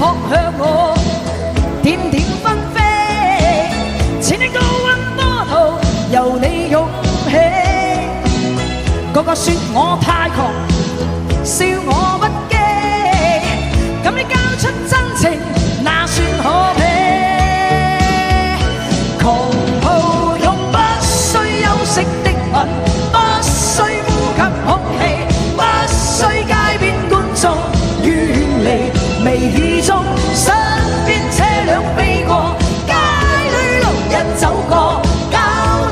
撲向我，點點紛飛，前的高溫波濤由你湧起。個個說我太狂，笑我不羈，咁你交出真情，那算可悲。狂暴用不需休息的吻，不需呼吸空氣，不需街邊觀眾遠離微雨中，身邊車輛飛過，街裏路人走過，交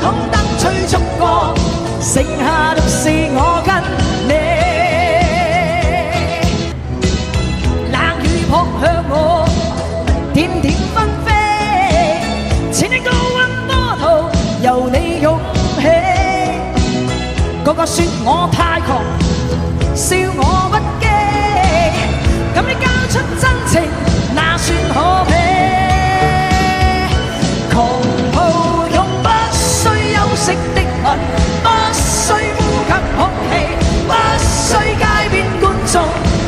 通燈催促過，剩下獨是我跟你。冷雨撲向我，點點紛飛，前的高溫波濤由你湧起。個個說我太狂，笑我不羈，咁你交出真情，那算可悲。狂暴用不需休息的吻，不需呼吸空氣，不需街邊觀眾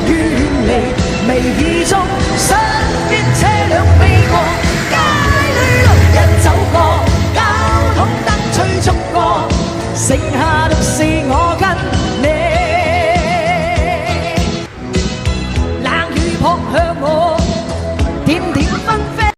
遠離微雨中，身邊車輛飛過，街裏路人走過，交通燈催促過，剩下獨是我跟你。